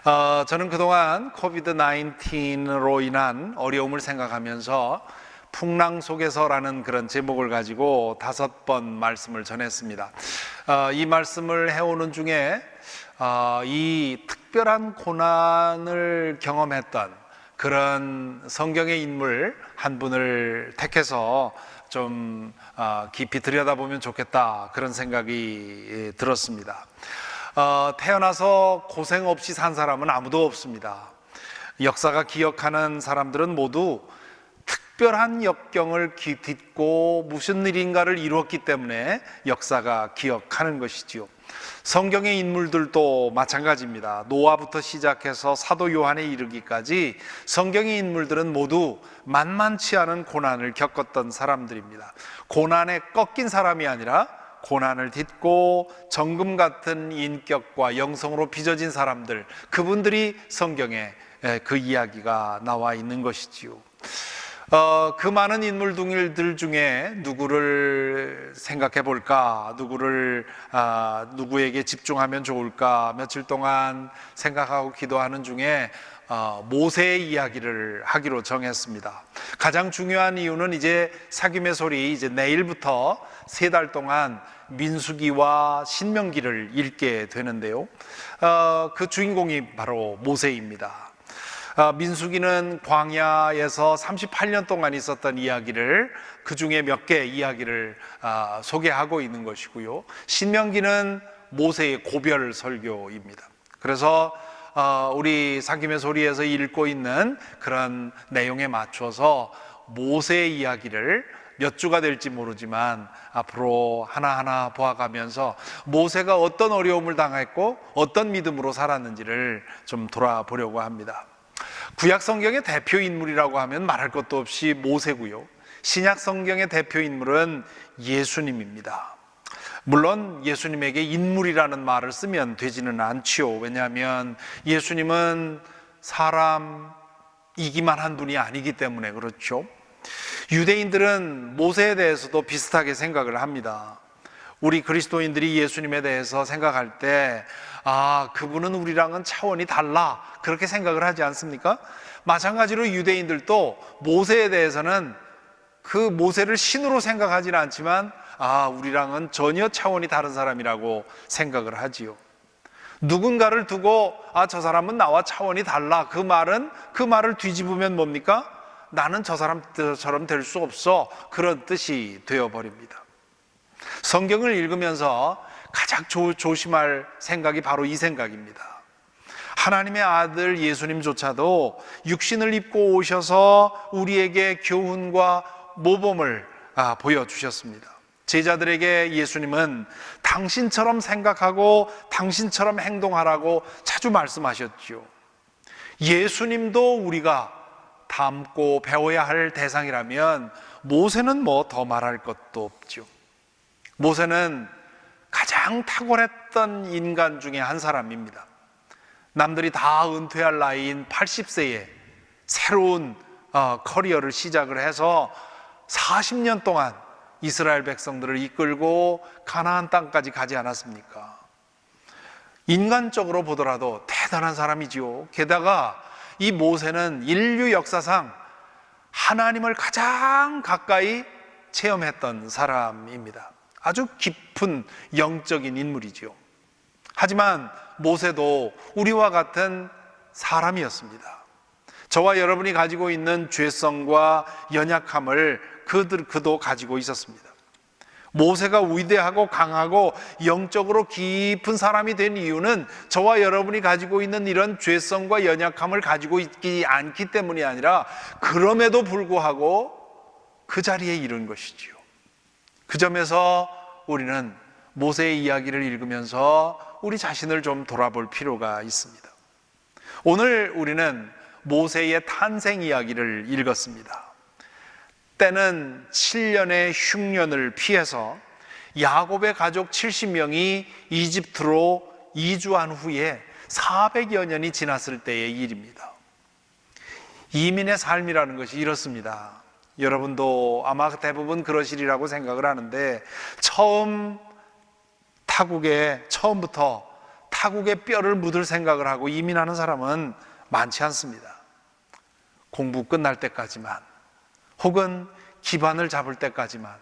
저는 그동안 코비드 19로 인한 어려움을 생각하면서 풍랑 속에서라는 그런 제목을 가지고 5번 말씀을 전했습니다. 이 말씀을 해오는 중에 이 특별한 고난을 경험했던 그런 성경의 인물 한 분을 택해서 좀 깊이 들여다보면 좋겠다, 그런 생각이 들었습니다. 태어나서 고생 없이 산 사람은 아무도 없습니다. 역사가 기억하는 사람들은 모두 특별한 역경을 딛고 무슨 일인가를 이루었기 때문에 역사가 기억하는 것이지요. 성경의 인물들도 마찬가지입니다. 노아부터 시작해서 사도 요한에 이르기까지 성경의 인물들은 모두 만만치 않은 고난을 겪었던 사람들입니다. 고난에 꺾인 사람이 아니라 고난을 딛고 정금 같은 인격과 영성으로 빚어진 사람들, 그분들이 성경에 그 이야기가 나와 있는 것이지요. 그 많은 인물들 중에 누구를 생각해 볼까, 누구에게 집중하면 좋을까, 며칠 동안 생각하고 기도하는 중에 모세의 이야기를 하기로 정했습니다. 가장 중요한 이유는 이제 사귐의 소리, 이제 내일부터 3달 동안 민수기와 신명기를 읽게 되는데요. 그 주인공이 바로 모세입니다. 민수기는 광야에서 38년 동안 있었던 이야기를, 그 중에 몇 개 이야기를 소개하고 있는 것이고요. 신명기는 모세의 고별 설교입니다. 그래서 우리 사귐의 소리에서 읽고 있는 그런 내용에 맞춰서 모세의 이야기를 몇 주가 될지 모르지만 앞으로 하나하나 보아가면서 모세가 어떤 어려움을 당했고 어떤 믿음으로 살았는지를 좀 돌아보려고 합니다. 구약 성경의 대표 인물이라고 하면 말할 것도 없이 모세고요. 신약 성경의 대표 인물은 예수님입니다. 물론 예수님에게 인물이라는 말을 쓰면 되지는 않지요. 왜냐하면 예수님은 사람이기만 한 분이 아니기 때문에 그렇죠. 유대인들은 모세에 대해서도 비슷하게 생각을 합니다. 우리 그리스도인들이 예수님에 대해서 생각할 때 그분은 우리랑은 차원이 달라, 그렇게 생각을 하지 않습니까? 마찬가지로 유대인들도 모세에 대해서는 그 모세를 신으로 생각하지는 않지만 우리랑은 전혀 차원이 다른 사람이라고 생각을 하지요. 누군가를 두고 저 사람은 나와 차원이 달라, 그 말을 뒤집으면 뭡니까? 나는 저 사람처럼 될 수 없어, 그런 뜻이 되어버립니다. 성경을 읽으면서 가장 조심할 생각이 바로 이 생각입니다. 하나님의 아들 예수님조차도 육신을 입고 오셔서 우리에게 교훈과 모범을 보여주셨습니다. 제자들에게 예수님은 당신처럼 생각하고 당신처럼 행동하라고 자주 말씀하셨죠. 예수님도 우리가 닮고 배워야 할 대상이라면 모세는 뭐 더 말할 것도 없죠. 모세는 가장 탁월했던 인간 중에 한 사람입니다. 남들이 다 은퇴할 나이인 80세에 새로운 커리어를 시작을 해서 40년 동안 이스라엘 백성들을 이끌고 가나안 땅까지 가지 않았습니까? 인간적으로 보더라도 대단한 사람이지요. 게다가 이 모세는 인류 역사상 하나님을 가장 가까이 체험했던 사람입니다. 아주 깊은 영적인 인물이지요. 하지만 모세도 우리와 같은 사람이었습니다. 저와 여러분이 가지고 있는 죄성과 연약함을 그도 가지고 있었습니다. 모세가 위대하고 강하고 영적으로 깊은 사람이 된 이유는 저와 여러분이 가지고 있는 이런 죄성과 연약함을 가지고 있지 않기 때문이 아니라, 그럼에도 불구하고 그 자리에 이른 것이지요. 그 점에서 우리는 모세의 이야기를 읽으면서 우리 자신을 좀 돌아볼 필요가 있습니다. 오늘 우리는 모세의 탄생 이야기를 읽었습니다. 때는 7년의 흉년을 피해서 야곱의 가족 70명이 이집트로 이주한 후에 400여 년이 지났을 때의 일입니다. 이민의 삶이라는 것이 이렇습니다. 여러분도 아마 대부분 그러시리라고 생각을 하는데, 처음부터 타국의 뼈를 묻을 생각을 하고 이민하는 사람은 많지 않습니다. 공부 끝날 때까지만, 혹은 기반을 잡을 때까지만,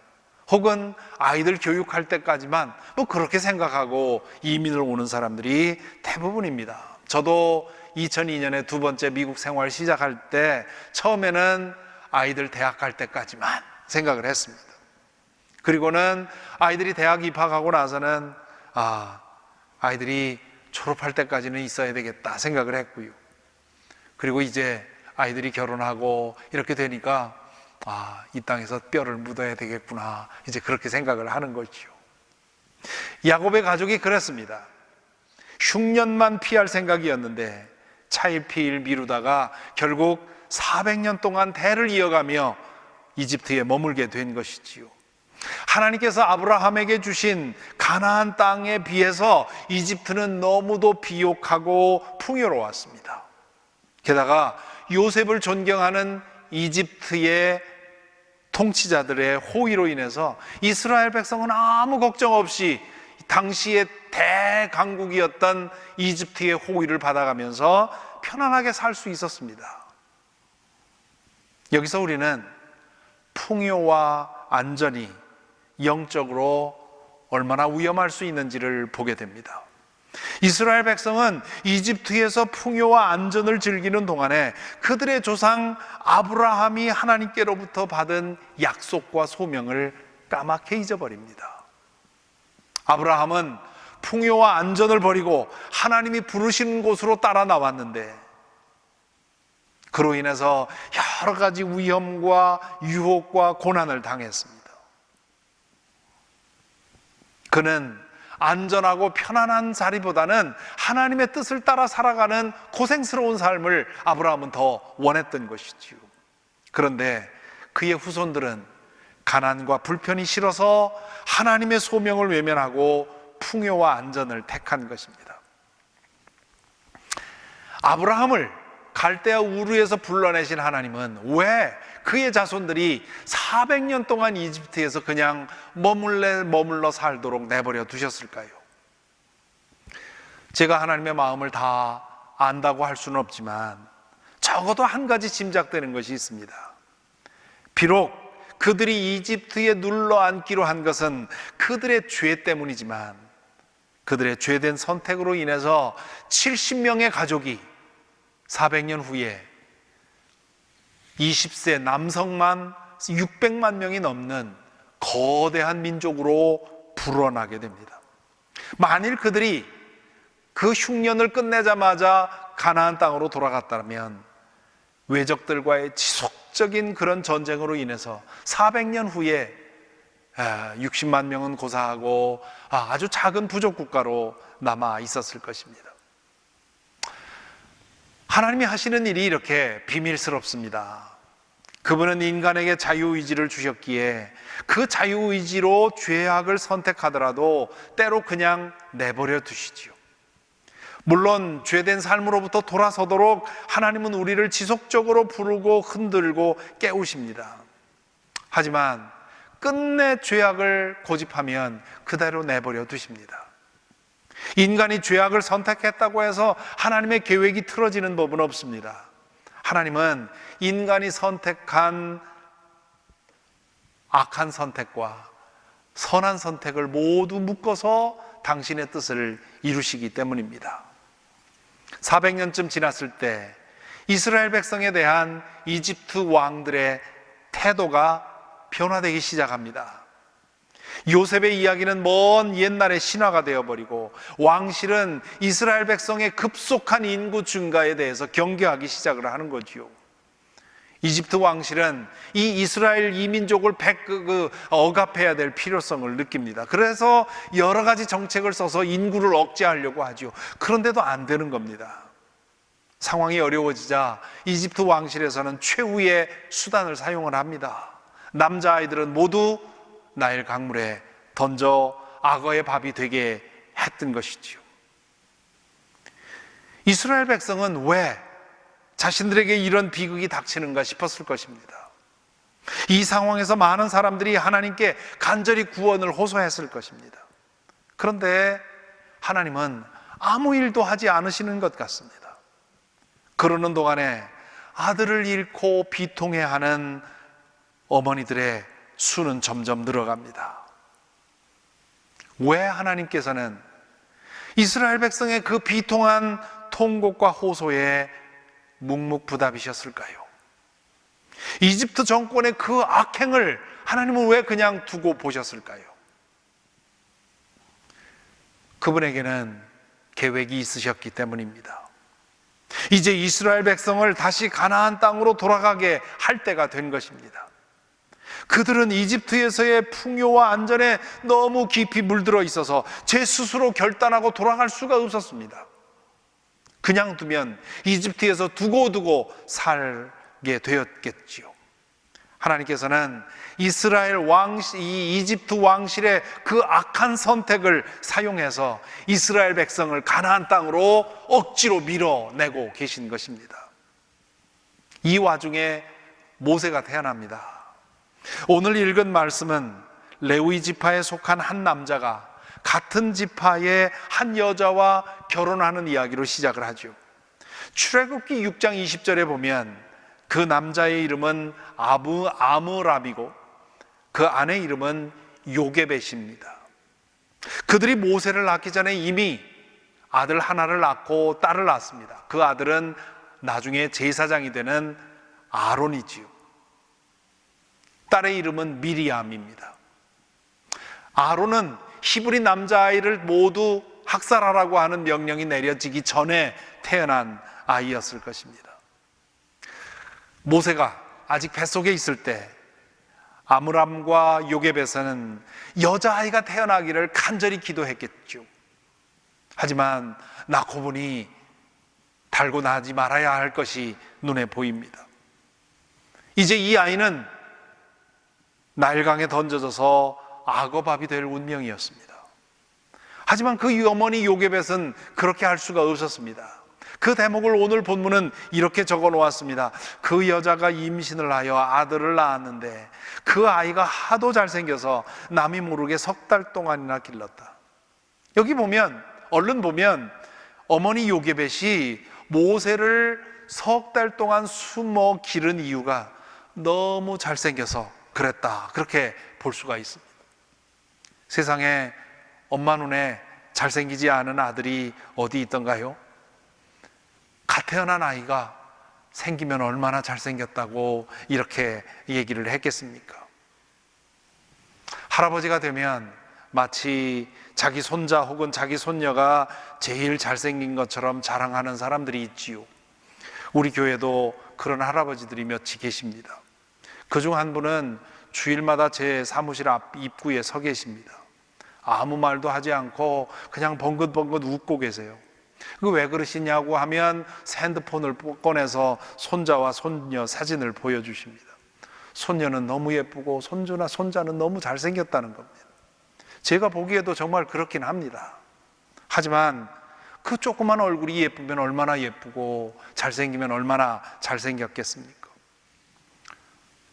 혹은 아이들 교육할 때까지만 뭐 그렇게 생각하고 이민을 오는 사람들이 대부분입니다. 저도 2002년에 두 번째 미국 생활 시작할 때 처음에는 아이들 대학 갈 때까지만 생각을 했습니다. 그리고는 아이들이 대학 입학하고 나서는 아이들이 졸업할 때까지는 있어야 되겠다 생각을 했고요. 그리고 이제 아이들이 결혼하고 이렇게 되니까 이 땅에서 뼈를 묻어야 되겠구나, 이제 그렇게 생각을 하는 거죠. 야곱의 가족이 그랬습니다. 흉년만 피할 생각이었는데 차일피일 미루다가 결국 400년 동안 대를 이어가며 이집트에 머물게 된 것이지요. 하나님께서 아브라함에게 주신 가나안 땅에 비해서 이집트는 너무도 비옥하고 풍요로웠습니다. 게다가 요셉을 존경하는 이집트의 통치자들의 호의로 인해서 이스라엘 백성은 아무 걱정 없이 당시의 대강국이었던 이집트의 호의를 받아가면서 편안하게 살 수 있었습니다. 여기서 우리는 풍요와 안전이 영적으로 얼마나 위험할 수 있는지를 보게 됩니다. 이스라엘 백성은 이집트에서 풍요와 안전을 즐기는 동안에 그들의 조상 아브라함이 하나님께로부터 받은 약속과 소명을 까맣게 잊어버립니다. 아브라함은 풍요와 안전을 버리고 하나님이 부르시는 곳으로 따라 나왔는데 그로 인해서 여러 가지 위험과 유혹과 고난을 당했습니다. 그는 안전하고 편안한 자리보다는 하나님의 뜻을 따라 살아가는 고생스러운 삶을 아브라함은 더 원했던 것이지요. 그런데 그의 후손들은 가난과 불편이 싫어서 하나님의 소명을 외면하고 풍요와 안전을 택한 것입니다. 아브라함을 갈대아 우르에서 불러내신 하나님은 왜 그의 자손들이 400년 동안 이집트에서 그냥 머물러 살도록 내버려 두셨을까요? 제가 하나님의 마음을 다 안다고 할 수는 없지만 적어도 한 가지 짐작되는 것이 있습니다. 비록 그들이 이집트에 눌러 앉기로 한 것은 그들의 죄 때문이지만 그들의 죄된 선택으로 인해서 70명의 가족이 400년 후에 20세 남성만 600만 명이 넘는 거대한 민족으로 불어나게 됩니다. 만일 그들이 그 흉년을 끝내자마자 가나안 땅으로 돌아갔다면 외적들과의 지속적인 그런 전쟁으로 인해서 400년 후에 60만 명은 고사하고 아주 작은 부족 국가로 남아 있었을 것입니다. 하나님이 하시는 일이 이렇게 비밀스럽습니다. 그분은 인간에게 자유의지를 주셨기에 그 자유의지로 죄악을 선택하더라도 때로 그냥 내버려 두시지요. 물론 죄된 삶으로부터 돌아서도록 하나님은 우리를 지속적으로 부르고 흔들고 깨우십니다. 하지만 끝내 죄악을 고집하면 그대로 내버려 두십니다. 인간이 죄악을 선택했다고 해서 하나님의 계획이 틀어지는 법은 없습니다. 하나님은 인간이 선택한 악한 선택과 선한 선택을 모두 묶어서 당신의 뜻을 이루시기 때문입니다. 400년쯤 지났을 때 이스라엘 백성에 대한 이집트 왕들의 태도가 변화되기 시작합니다. 요셉의 이야기는 먼 옛날의 신화가 되어버리고 왕실은 이스라엘 백성의 급속한 인구 증가에 대해서 경계하기 시작을 하는 거지요. 이집트 왕실은 이 이스라엘 이민족을 억압해야 될 필요성을 느낍니다. 그래서 여러 가지 정책을 써서 인구를 억제하려고 하죠. 그런데도 안 되는 겁니다. 상황이 어려워지자 이집트 왕실에서는 최후의 수단을 사용을 합니다. 남자아이들은 모두 나일 강물에 던져 악어의 밥이 되게 했던 것이지요. 이스라엘 백성은 왜 자신들에게 이런 비극이 닥치는가 싶었을 것입니다. 이 상황에서 많은 사람들이 하나님께 간절히 구원을 호소했을 것입니다. 그런데 하나님은 아무 일도 하지 않으시는 것 같습니다. 그러는 동안에 아들을 잃고 비통해하는 어머니들의 수는 점점 늘어갑니다. 왜 하나님께서는 이스라엘 백성의 그 비통한 통곡과 호소에 묵묵부답이셨을까요? 이집트 정권의 그 악행을 하나님은 왜 그냥 두고 보셨을까요? 그분에게는 계획이 있으셨기 때문입니다. 이제 이스라엘 백성을 다시 가나안 땅으로 돌아가게 할 때가 된 것입니다. 그들은 이집트에서의 풍요와 안전에 너무 깊이 물들어 있어서 제 스스로 결단하고 돌아갈 수가 없었습니다. 그냥 두면 이집트에서 두고두고 살게 되었겠지요. 하나님께서는 이스라엘 이 이집트 왕실의 그 악한 선택을 사용해서 이스라엘 백성을 가나안 땅으로 억지로 밀어내고 계신 것입니다. 이 와중에 모세가 태어납니다. 오늘 읽은 말씀은 레위 지파에 속한 한 남자가 같은 지파의 한 여자와 결혼하는 이야기로 시작을 하죠. 출애굽기 6장 20절에 보면 그 남자의 이름은 아므람이고 그 아내 이름은 요게벳입니다. 그들이 모세를 낳기 전에 이미 아들 하나를 낳고 딸을 낳았습니다. 그 아들은 나중에 제사장이 되는 아론이지요. 딸의 이름은 미리암입니다. 아론은 히브리 남자아이를 모두 학살하라고 하는 명령이 내려지기 전에 태어난 아이였을 것입니다. 모세가 아직 뱃속에 있을 때 아므람과 요게벳은 여자아이가 태어나기를 간절히 기도했겠죠. 하지만 낳고 보니 달고 나지 말아야 할 것이 눈에 보입니다. 이제 이 아이는 나일강에 던져져서 악어밥이 될 운명이었습니다. 하지만 그 어머니 요게벳은 그렇게 할 수가 없었습니다. 그 대목을 오늘 본문은 이렇게 적어 놓았습니다. 그 여자가 임신을 하여 아들을 낳았는데 그 아이가 하도 잘생겨서 남이 모르게 3달 동안이나 길렀다. 여기 보면, 얼른 보면 어머니 요게벳이 모세를 3달 동안 숨어 기른 이유가 너무 잘생겨서 그랬다, 그렇게 볼 수가 있습니다. 세상에 엄마 눈에 잘생기지 않은 아들이 어디 있던가요? 갓 태어난 아이가 생기면 얼마나 잘생겼다고 이렇게 얘기를 했겠습니까? 할아버지가 되면 마치 자기 손자 혹은 자기 손녀가 제일 잘생긴 것처럼 자랑하는 사람들이 있지요. 우리 교회도 그런 할아버지들이 몇이 계십니다. 그중 한 분은 주일마다 제 사무실 앞 입구에 서 계십니다. 아무 말도 하지 않고 그냥 벙긋벙긋 웃고 계세요. 그 왜 그러시냐고 하면 핸드폰을 꺼내서 손자와 손녀 사진을 보여주십니다. 손녀는 너무 예쁘고 손주나 손자는 너무 잘생겼다는 겁니다. 제가 보기에도 정말 그렇긴 합니다. 하지만 그 조그만 얼굴이 예쁘면 얼마나 예쁘고 잘생기면 얼마나 잘생겼겠습니까?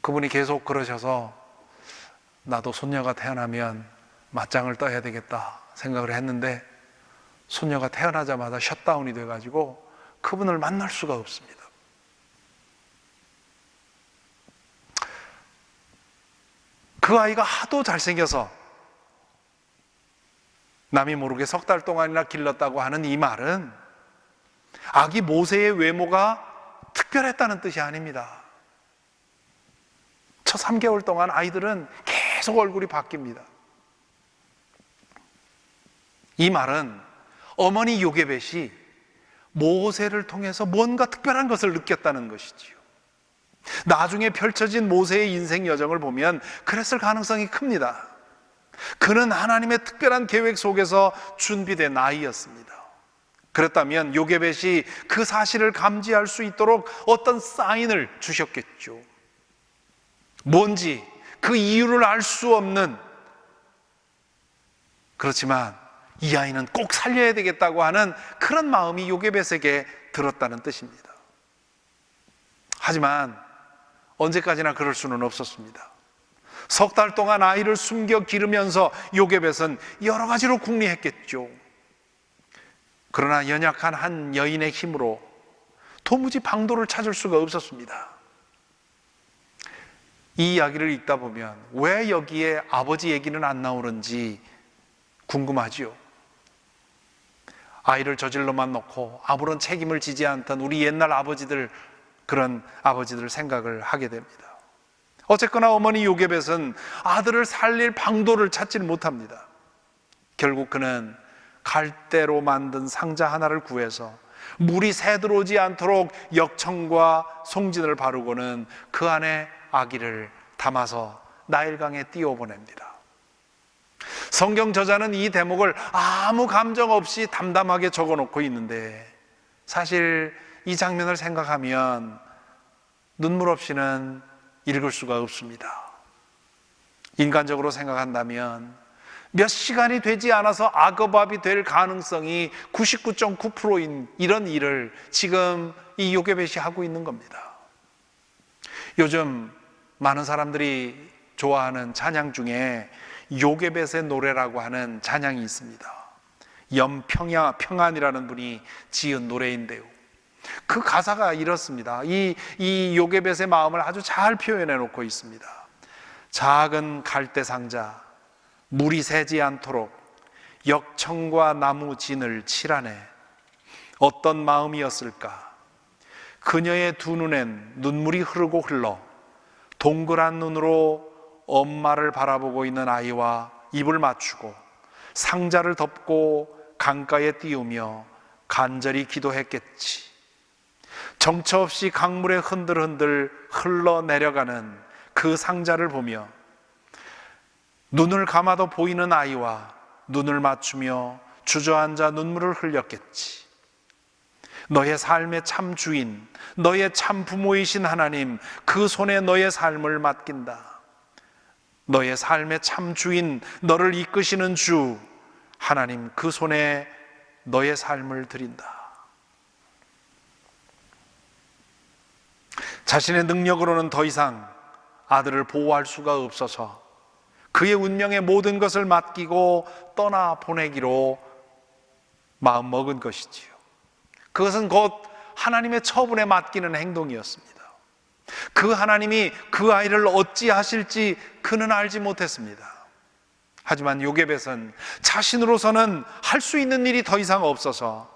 그분이 계속 그러셔서 나도 손녀가 태어나면 맞짱을 떠야 되겠다 생각을 했는데 손녀가 태어나자마자 셧다운이 돼가지고 그분을 만날 수가 없습니다. 그 아이가 하도 잘생겨서 남이 모르게 3달 동안이나 길렀다고 하는 이 말은 아기 모세의 외모가 특별했다는 뜻이 아닙니다. 첫 3개월 동안 아이들은 계속 얼굴이 바뀝니다. 이 말은 어머니 요게벳이 모세를 통해서 뭔가 특별한 것을 느꼈다는 것이지요. 나중에 펼쳐진 모세의 인생 여정을 보면 그랬을 가능성이 큽니다. 그는 하나님의 특별한 계획 속에서 준비된 아이였습니다. 그렇다면 요게벳이 그 사실을 감지할 수 있도록 어떤 사인을 주셨겠죠. 뭔지 그 이유를 알 수 없는, 그렇지만 이 아이는 꼭 살려야 되겠다고 하는 그런 마음이 요게벳에게 들었다는 뜻입니다. 하지만 언제까지나 그럴 수는 없었습니다. 3달 동안 아이를 숨겨 기르면서 요게벳은 여러 가지로 궁리했겠죠. 그러나 연약한 한 여인의 힘으로 도무지 방도를 찾을 수가 없었습니다. 이 이야기를 읽다 보면 왜 여기에 아버지 얘기는 안 나오는지 궁금하지요. 아이를 저질러만 놓고 아무런 책임을 지지 않던 우리 옛날 아버지들, 그런 아버지들 생각을 하게 됩니다. 어쨌거나 어머니 요게벳은 아들을 살릴 방도를 찾지를 못합니다. 결국 그는 갈대로 만든 상자 하나를 구해서 물이 새 들어오지 않도록 역청과 송진을 바르고는 그 안에 아기를 담아서 나일강에 띄워보냅니다. 성경 저자는 이 대목을 아무 감정 없이 담담하게 적어놓고 있는데, 사실 이 장면을 생각하면 눈물 없이는 읽을 수가 없습니다. 인간적으로 생각한다면 몇 시간이 되지 않아서 악어밥이 될 가능성이 99.9%인 이런 일을 지금 이 요게벳이 하고 있는 겁니다. 요즘 많은 사람들이 좋아하는 찬양 중에 요게벳의 노래라고 하는 찬양이 있습니다. 염평안이라는 분이 지은 노래인데요, 그 가사가 이렇습니다. 이 요게벳의 마음을 아주 잘 표현해 놓고 있습니다. 작은 갈대 상자, 물이 새지 않도록 역청과 나무 진을 칠하네. 어떤 마음이었을까? 그녀의 두 눈엔 눈물이 흐르고 흘러 동그란 눈으로 엄마를 바라보고 있는 아이와 입을 맞추고 상자를 덮고 강가에 띄우며 간절히 기도했겠지. 정처 없이 강물에 흔들흔들 흘러내려가는 그 상자를 보며 눈을 감아도 보이는 아이와 눈을 맞추며 주저앉아 눈물을 흘렸겠지. 너의 삶의 참 주인, 너의 참 부모이신 하나님, 그 손에 너의 삶을 맡긴다. 너의 삶의 참 주인, 너를 이끄시는 주 하나님, 그 손에 너의 삶을 드린다. 자신의 능력으로는 더 이상 아들을 보호할 수가 없어서 그의 운명의 모든 것을 맡기고 떠나보내기로 마음먹은 것이지요. 그것은 곧 하나님의 처분에 맡기는 행동이었습니다. 그 하나님이 그 아이를 어찌하실지 그는 알지 못했습니다. 하지만 요게벳은 자신으로서는 할 수 있는 일이 더 이상 없어서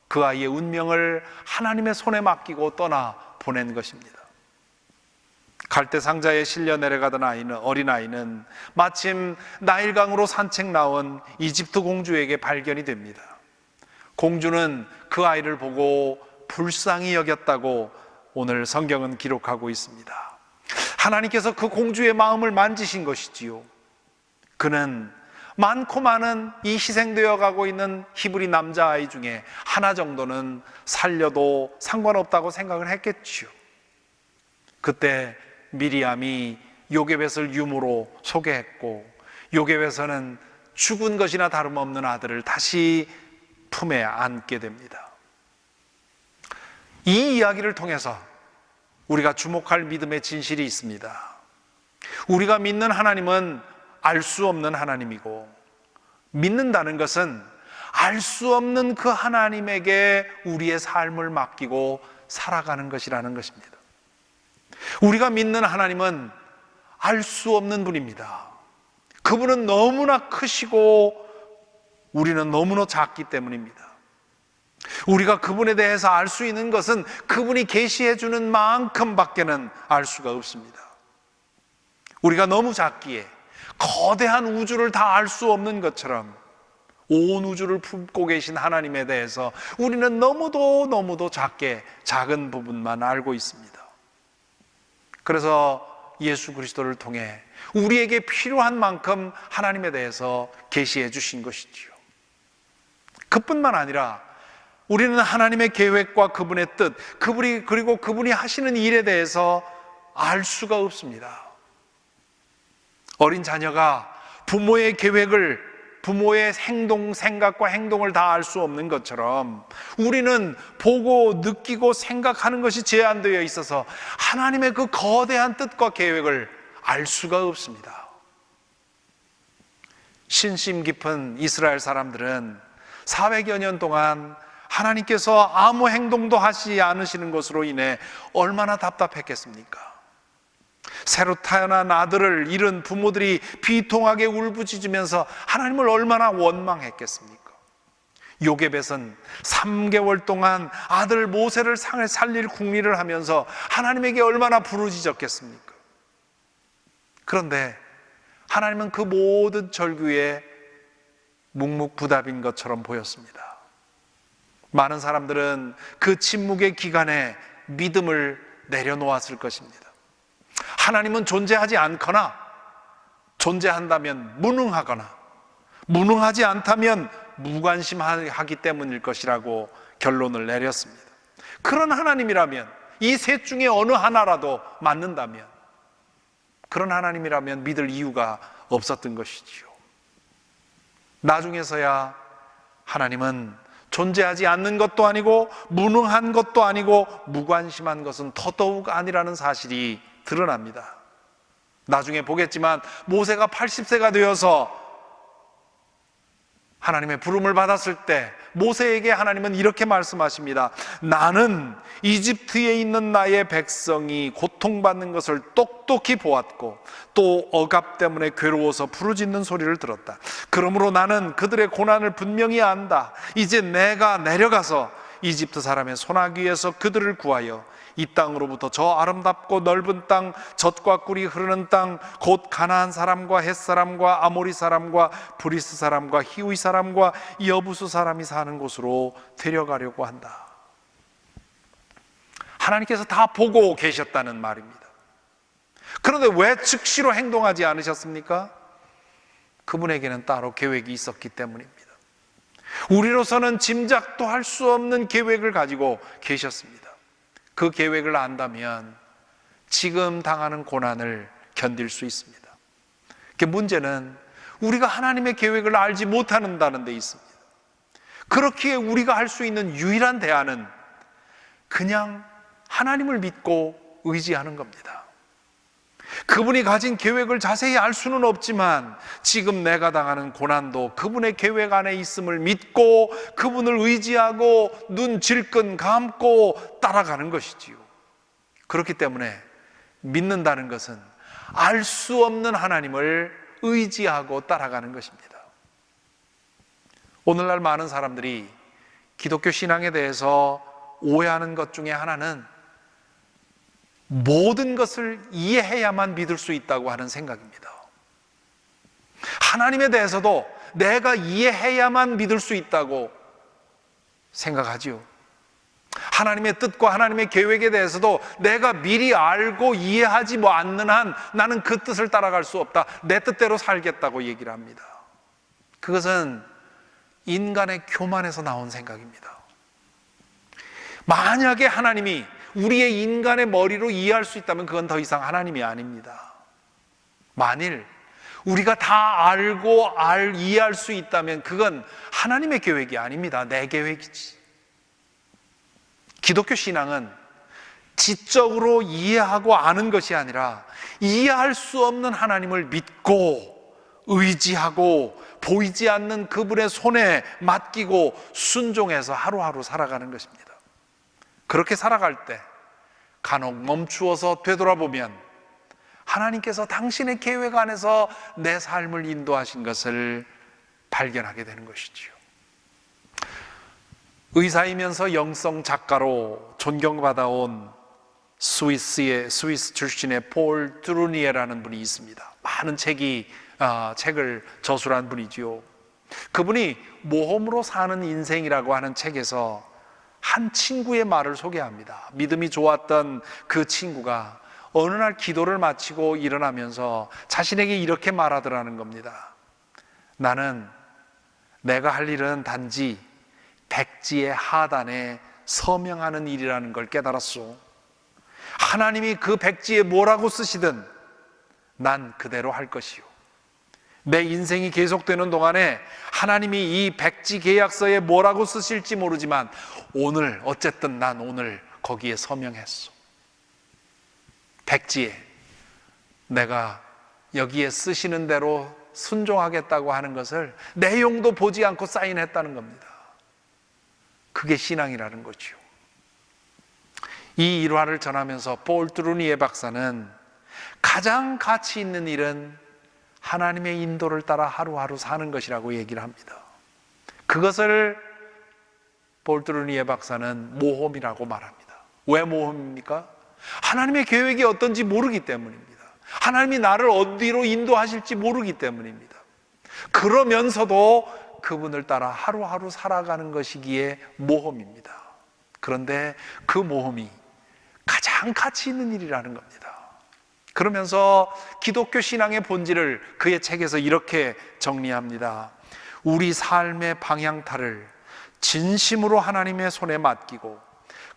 그 아이의 운명을 하나님의 손에 맡기고 떠나보낸 것입니다. 갈대 상자에 실려 내려가던 어린아이는 마침 나일강으로 산책 나온 이집트 공주에게 발견이 됩니다. 공주는 그 아이를 보고 불쌍히 여겼다고 오늘 성경은 기록하고 있습니다. 하나님께서 그 공주의 마음을 만지신 것이지요. 그는 많고 많은 이 희생되어 가고 있는 히브리 남자아이 중에 하나 정도는 살려도 상관없다고 생각을 했겠지요. 그때 미리암이 요게벳을 유모로 소개했고, 요게벳은 죽은 것이나 다름없는 아들을 다시 품에 안게 됩니다. 이 이야기를 통해서 우리가 주목할 믿음의 진실이 있습니다. 우리가 믿는 하나님은 알 수 없는 하나님이고, 믿는다는 것은 알 수 없는 그 하나님에게 우리의 삶을 맡기고 살아가는 것이라는 것입니다. 우리가 믿는 하나님은 알 수 없는 분입니다. 그분은 너무나 크시고 우리는 너무나 작기 때문입니다. 우리가 그분에 대해서 알 수 있는 것은 그분이 계시해 주는 만큼밖에는 알 수가 없습니다. 우리가 너무 작기에 거대한 우주를 다 알 수 없는 것처럼 온 우주를 품고 계신 하나님에 대해서 우리는 너무도 작은 부분만 알고 있습니다. 그래서 예수 그리스도를 통해 우리에게 필요한 만큼 하나님에 대해서 계시해 주신 것이지요. 그뿐만 아니라 우리는 하나님의 계획과 그분의 뜻, 그리고 그분이 하시는 일에 대해서 알 수가 없습니다. 어린 자녀가 부모의 계획을, 부모의 생각과 행동을 다 알 수 없는 것처럼 우리는 보고 느끼고 생각하는 것이 제한되어 있어서 하나님의 그 거대한 뜻과 계획을 알 수가 없습니다. 신심 깊은 이스라엘 사람들은 400여 년 동안 하나님께서 아무 행동도 하시지 않으시는 것으로 인해 얼마나 답답했겠습니까? 새로 태어난 아들을 잃은 부모들이 비통하게 울부짖으면서 하나님을 얼마나 원망했겠습니까? 요게벳은 3개월 동안 아들 모세를 살릴 궁리를 하면서 하나님에게 얼마나 부르짖었겠습니까? 그런데 하나님은 그 모든 절규에 묵묵부답인 것처럼 보였습니다. 많은 사람들은 그 침묵의 기간에 믿음을 내려놓았을 것입니다. 하나님은 존재하지 않거나 존재한다면 무능하거나 무능하지 않다면 무관심하기 때문일 것이라고 결론을 내렸습니다. 그런 하나님이라면, 이 셋 중에 어느 하나라도 맞는다면, 그런 하나님이라면 믿을 이유가 없었던 것이지요. 나중에서야 하나님은 존재하지 않는 것도 아니고 무능한 것도 아니고 무관심한 것은 더더욱 아니라는 사실이 드러납니다. 나중에 보겠지만 모세가 80세가 되어서 하나님의 부름을 받았을 때 모세에게 하나님은 이렇게 말씀하십니다. 나는 이집트에 있는 나의 백성이 고통받는 것을 똑똑히 보았고 또 억압 때문에 괴로워서 부르짖는 소리를 들었다. 그러므로 나는 그들의 고난을 분명히 안다. 이제 내가 내려가서 이집트 사람의 손아귀에서 그들을 구하여 이 땅으로부터 저 아름답고 넓은 땅, 젖과 꿀이 흐르는 땅, 곧 가나안 사람과 헷 사람과 아모리 사람과 브리스 사람과 히위 사람과 여부수 사람이 사는 곳으로 데려가려고 한다. 하나님께서 다 보고 계셨다는 말입니다. 그런데 왜 즉시로 행동하지 않으셨습니까? 그분에게는 따로 계획이 있었기 때문입니다. 우리로서는 짐작도 할 수 없는 계획을 가지고 계셨습니다. 그 계획을 안다면 지금 당하는 고난을 견딜 수 있습니다. 문제는 우리가 하나님의 계획을 알지 못한다는 데 있습니다. 그렇기에 우리가 할 수 있는 유일한 대안은 그냥 하나님을 믿고 의지하는 겁니다. 그분이 가진 계획을 자세히 알 수는 없지만 지금 내가 당하는 고난도 그분의 계획 안에 있음을 믿고 그분을 의지하고 눈 질끈 감고 따라가는 것이지요. 그렇기 때문에 믿는다는 것은 알 수 없는 하나님을 의지하고 따라가는 것입니다. 오늘날 많은 사람들이 기독교 신앙에 대해서 오해하는 것 중에 하나는 모든 것을 이해해야만 믿을 수 있다고 하는 생각입니다. 하나님에 대해서도 내가 이해해야만 믿을 수 있다고 생각하지요. 하나님의 뜻과 하나님의 계획에 대해서도 내가 미리 알고 이해하지 않는 한 나는 그 뜻을 따라갈 수 없다. 내 뜻대로 살겠다고 얘기를 합니다. 그것은 인간의 교만에서 나온 생각입니다. 만약에 하나님이 우리의 인간의 머리로 이해할 수 있다면 그건 더 이상 하나님이 아닙니다. 만일 우리가 다 알고 이해할 수 있다면 그건 하나님의 계획이 아닙니다. 내 계획이지. 기독교 신앙은 지적으로 이해하고 아는 것이 아니라 이해할 수 없는 하나님을 믿고 의지하고 보이지 않는 그분의 손에 맡기고 순종해서 하루하루 살아가는 것입니다. 그렇게 살아갈 때 간혹 멈추어서 되돌아보면 하나님께서 당신의 계획 안에서 내 삶을 인도하신 것을 발견하게 되는 것이지요. 의사이면서 영성 작가로 존경받아온 스위스 출신의 폴 뚜루니에라는 분이 있습니다. 많은 책을 저술한 분이지요. 그분이 모험으로 사는 인생이라고 하는 책에서 한 친구의 말을 소개합니다. 믿음이 좋았던 그 친구가 어느 날 기도를 마치고 일어나면서 자신에게 이렇게 말하더라는 겁니다. 나는 내가 할 일은 단지 백지의 하단에 서명하는 일이라는 걸 깨달았소. 하나님이 그 백지에 뭐라고 쓰시든 난 그대로 할 것이요. 내 인생이 계속되는 동안에 하나님이 이 백지 계약서에 뭐라고 쓰실지 모르지만 오늘 어쨌든 난 오늘 거기에 서명했어. 백지에 내가 여기에 쓰시는 대로 순종하겠다고 하는 것을 내용도 보지 않고 사인했다는 겁니다. 그게 신앙이라는 거죠. 이 일화를 전하면서 폴 트루니에 박사는 가장 가치 있는 일은 하나님의 인도를 따라 하루하루 사는 것이라고 얘기를 합니다. 그것을 폴 트루니에 박사는 모험이라고 말합니다. 왜 모험입니까? 하나님의 계획이 어떤지 모르기 때문입니다. 하나님이 나를 어디로 인도하실지 모르기 때문입니다. 그러면서도 그분을 따라 하루하루 살아가는 것이기에 모험입니다. 그런데 그 모험이 가장 가치 있는 일이라는 겁니다. 그러면서 기독교 신앙의 본질을 그의 책에서 이렇게 정리합니다. 우리 삶의 방향타를 진심으로 하나님의 손에 맡기고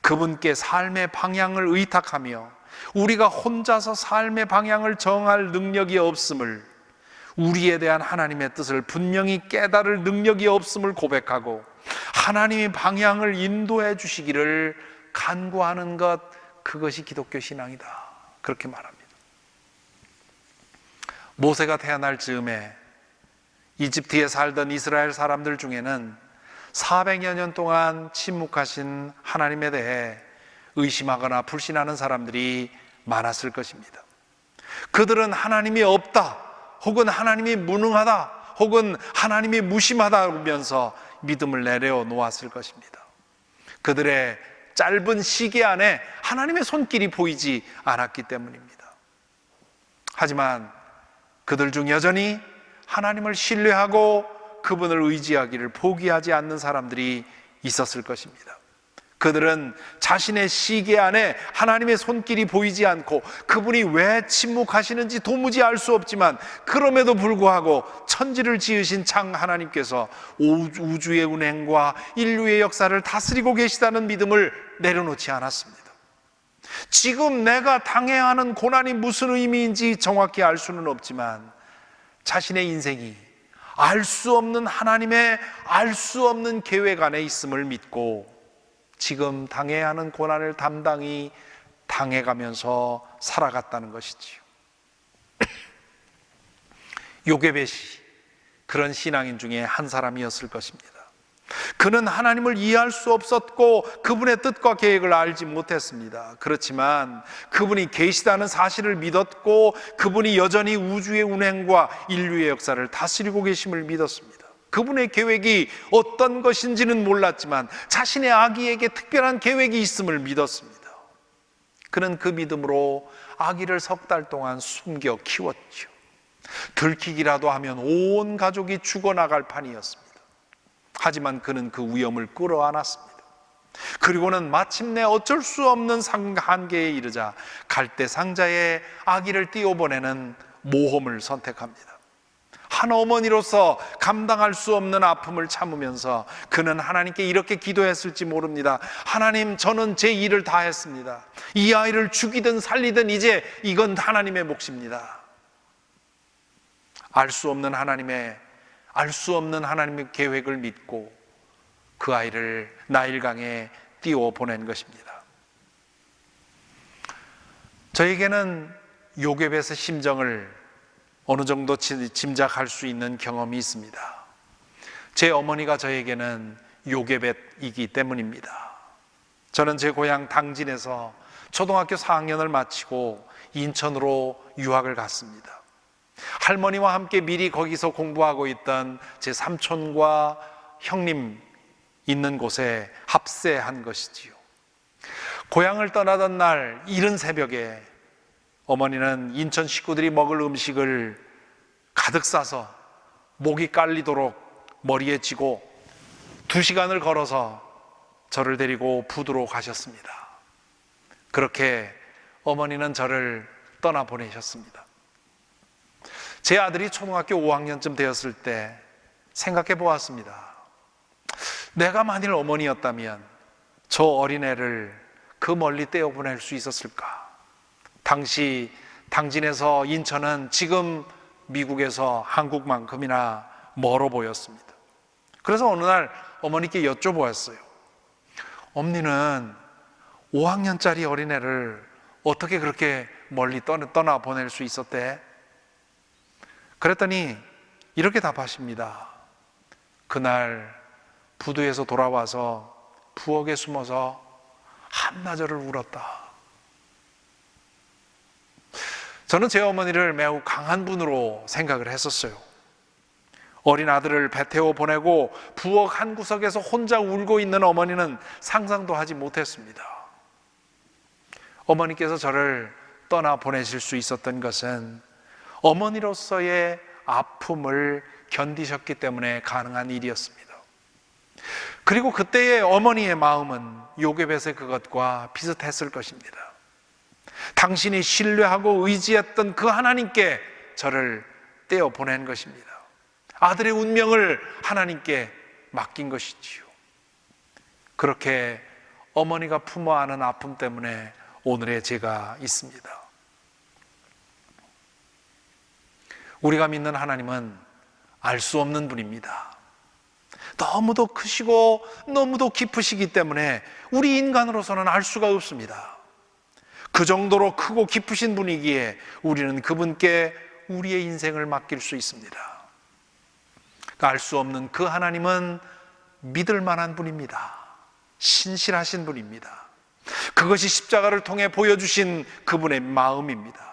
그분께 삶의 방향을 의탁하며 우리가 혼자서 삶의 방향을 정할 능력이 없음을, 우리에 대한 하나님의 뜻을 분명히 깨달을 능력이 없음을 고백하고 하나님이 방향을 인도해 주시기를 간구하는 것, 그것이 기독교 신앙이다, 그렇게 말합니다. 모세가 태어날 즈음에 이집트에 살던 이스라엘 사람들 중에는 400여 년 동안 침묵하신 하나님에 대해 의심하거나 불신하는 사람들이 많았을 것입니다. 그들은 하나님이 없다, 혹은 하나님이 무능하다, 혹은 하나님이 무심하다면서 믿음을 내려놓았을 것입니다. 그들의 짧은 시기 안에 하나님의 손길이 보이지 않았기 때문입니다. 하지만 그들 중 여전히 하나님을 신뢰하고 그분을 의지하기를 포기하지 않는 사람들이 있었을 것입니다. 그들은 자신의 시기 안에 하나님의 손길이 보이지 않고 그분이 왜 침묵하시는지 도무지 알 수 없지만 그럼에도 불구하고 천지를 지으신 장 하나님께서 우주의 운행과 인류의 역사를 다스리고 계시다는 믿음을 내려놓지 않았습니다. 지금 내가 당해야 하는 고난이 무슨 의미인지 정확히 알 수는 없지만 자신의 인생이 알 수 없는 하나님의 알 수 없는 계획 안에 있음을 믿고 지금 당해야 하는 고난을 담당히 당해가면서 살아갔다는 것이지요. 요게벳이 그런 신앙인 중에 한 사람이었을 것입니다. 그는 하나님을 이해할 수 없었고 그분의 뜻과 계획을 알지 못했습니다. 그렇지만 그분이 계시다는 사실을 믿었고 그분이 여전히 우주의 운행과 인류의 역사를 다스리고 계심을 믿었습니다. 그분의 계획이 어떤 것인지는 몰랐지만 자신의 아기에게 특별한 계획이 있음을 믿었습니다. 그는 그 믿음으로 아기를 3달 동안 숨겨 키웠죠. 들키기라도 하면 온 가족이 죽어나갈 판이었습니다. 하지만 그는 그 위험을 끌어안았습니다. 그리고는 마침내 어쩔 수 없는 한계에 이르자 갈대 상자에 아기를 띄워보내는 모험을 선택합니다. 한 어머니로서 감당할 수 없는 아픔을 참으면서 그는 하나님께 이렇게 기도했을지 모릅니다. 하나님, 저는 제 일을 다 했습니다. 이 아이를 죽이든 살리든 이제 이건 하나님의 몫입니다. 알 수 없는 하나님의 계획을 믿고 그 아이를 나일강에 띄워 보낸 것입니다. 저에게는 요게벳의 심정을 어느 정도 짐작할 수 있는 경험이 있습니다. 제 어머니가 저에게는 요게벳이기 때문입니다. 저는 제 고향 당진에서 초등학교 4학년을 마치고 인천으로 유학을 갔습니다. 할머니와 함께 미리 거기서 공부하고 있던 제 삼촌과 형님 있는 곳에 합세한 것이지요. 고향을 떠나던 날 이른 새벽에 어머니는 인천 식구들이 먹을 음식을 가득 싸서 목이 깔리도록 머리에 쥐고 2시간을 걸어서 저를 데리고 부두로 가셨습니다. 그렇게 어머니는 저를 떠나보내셨습니다. 제 아들이 초등학교 5학년쯤 되었을 때 생각해 보았습니다. 내가 만일 어머니였다면 저 어린애를 그 멀리 떼어보낼 수 있었을까? 당시 당진에서 인천은 지금 미국에서 한국만큼이나 멀어 보였습니다. 그래서 어느 날 어머니께 여쭤보았어요. 엄니는 5학년짜리 어린애를 어떻게 그렇게 멀리 떠나보낼 수 있었대? 그랬더니 이렇게 답하십니다. 그날 부두에서 돌아와서 부엌에 숨어서 한나절을 울었다. 저는 제 어머니를 매우 강한 분으로 생각을 했었어요. 어린 아들을 배 태워 보내고 부엌 한 구석에서 혼자 울고 있는 어머니는 상상도 하지 못했습니다. 어머니께서 저를 떠나 보내실 수 있었던 것은 어머니로서의 아픔을 견디셨기 때문에 가능한 일이었습니다. 그리고 그때의 어머니의 마음은 요게벳의 그것과 비슷했을 것입니다. 당신이 신뢰하고 의지했던 그 하나님께 저를 떼어 보낸 것입니다. 아들의 운명을 하나님께 맡긴 것이지요. 그렇게 어머니가 품어 안은 아픔 때문에 오늘의 제가 있습니다. 우리가 믿는 하나님은 알 수 없는 분입니다. 너무도 크시고 너무도 깊으시기 때문에 우리 인간으로서는 알 수가 없습니다. 그 정도로 크고 깊으신 분이기에 우리는 그분께 우리의 인생을 맡길 수 있습니다. 알 수 없는 그 하나님은 믿을 만한 분입니다. 신실하신 분입니다. 그것이 십자가를 통해 보여주신 그분의 마음입니다.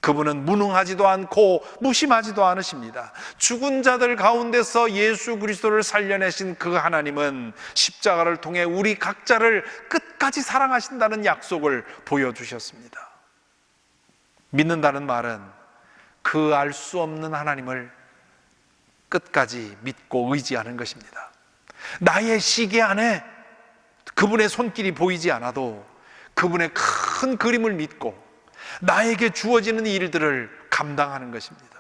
그분은 무능하지도 않고 무심하지도 않으십니다. 죽은 자들 가운데서 예수 그리스도를 살려내신 그 하나님은 십자가를 통해 우리 각자를 끝까지 사랑하신다는 약속을 보여주셨습니다. 믿는다는 말은 그 알 수 없는 하나님을 끝까지 믿고 의지하는 것입니다. 나의 시계 안에 그분의 손길이 보이지 않아도 그분의 큰 그림을 믿고 나에게 주어지는 일들을 감당하는 것입니다.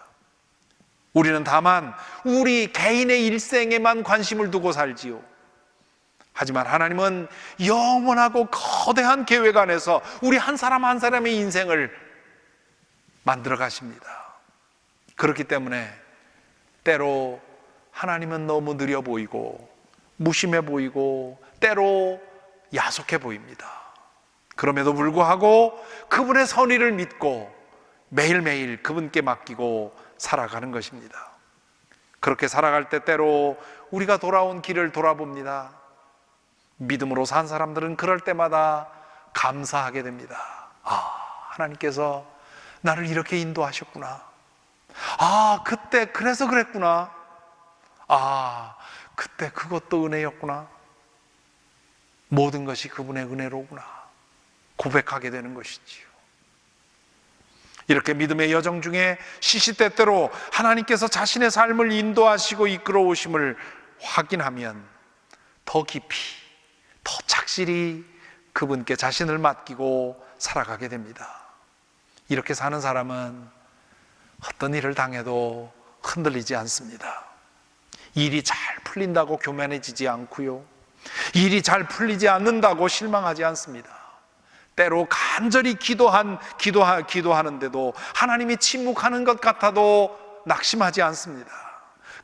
우리는 다만 우리 개인의 일생에만 관심을 두고 살지요. 하지만 하나님은 영원하고 거대한 계획 안에서 우리 한 사람 한 사람의 인생을 만들어 가십니다. 그렇기 때문에 때로 하나님은 너무 느려 보이고 무심해 보이고 때로 야속해 보입니다. 그럼에도 불구하고 그분의 선의를 믿고 매일매일 그분께 맡기고 살아가는 것입니다. 그렇게 살아갈 때 때로 우리가 돌아온 길을 돌아봅니다. 믿음으로 산 사람들은 그럴 때마다 감사하게 됩니다. 하나님께서 나를 이렇게 인도하셨구나. 그때 그래서 그랬구나. 그때 그것도 은혜였구나. 모든 것이 그분의 은혜로구나 고백하게 되는 것이지요. 이렇게 믿음의 여정 중에 시시때때로 하나님께서 자신의 삶을 인도하시고 이끌어 오심을 확인하면 더 깊이, 더 착실히 그분께 자신을 맡기고 살아가게 됩니다. 이렇게 사는 사람은 어떤 일을 당해도 흔들리지 않습니다. 일이 잘 풀린다고 교만해지지 않고요, 일이 잘 풀리지 않는다고 실망하지 않습니다. 때로 간절히 기도하는데도 하나님이 침묵하는 것 같아도 낙심하지 않습니다.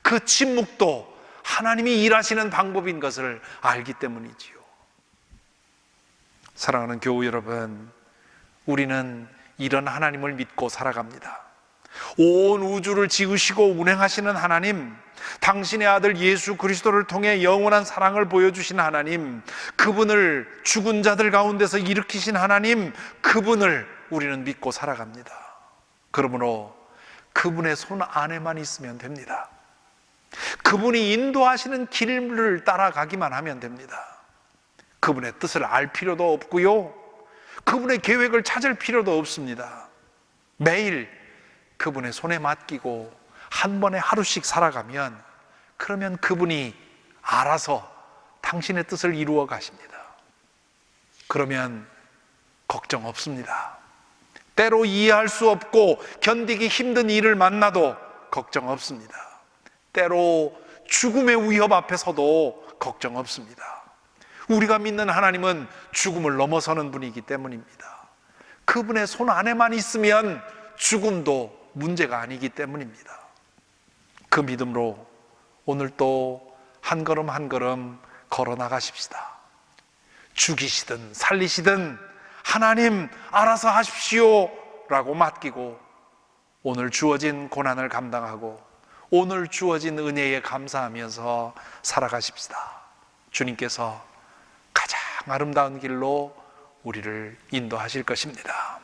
그 침묵도 하나님이 일하시는 방법인 것을 알기 때문이지요. 사랑하는 교우 여러분, 우리는 이런 하나님을 믿고 살아갑니다. 온 우주를 지으시고 운행하시는 하나님, 당신의 아들 예수 그리스도를 통해 영원한 사랑을 보여주신 하나님, 그분을 죽은 자들 가운데서 일으키신 하나님, 그분을 우리는 믿고 살아갑니다. 그러므로 그분의 손 안에만 있으면 됩니다. 그분이 인도하시는 길을 따라가기만 하면 됩니다. 그분의 뜻을 알 필요도 없고요, 그분의 계획을 찾을 필요도 없습니다. 매일 그분의 손에 맡기고 한 번에 하루씩 살아가면, 그러면 그분이 알아서 당신의 뜻을 이루어 가십니다. 그러면 걱정 없습니다. 때로 이해할 수 없고 견디기 힘든 일을 만나도 걱정 없습니다. 때로 죽음의 위협 앞에서도 걱정 없습니다. 우리가 믿는 하나님은 죽음을 넘어서는 분이기 때문입니다. 그분의 손 안에만 있으면 죽음도 문제가 아니기 때문입니다. 그 믿음으로 오늘 또 한 걸음 한 걸음 걸어 나가십시다. 죽이시든 살리시든 하나님 알아서 하십시오 라고 맡기고, 오늘 주어진 고난을 감당하고 오늘 주어진 은혜에 감사하면서 살아가십시다. 주님께서 아름다운 길로 우리를 인도하실 것입니다.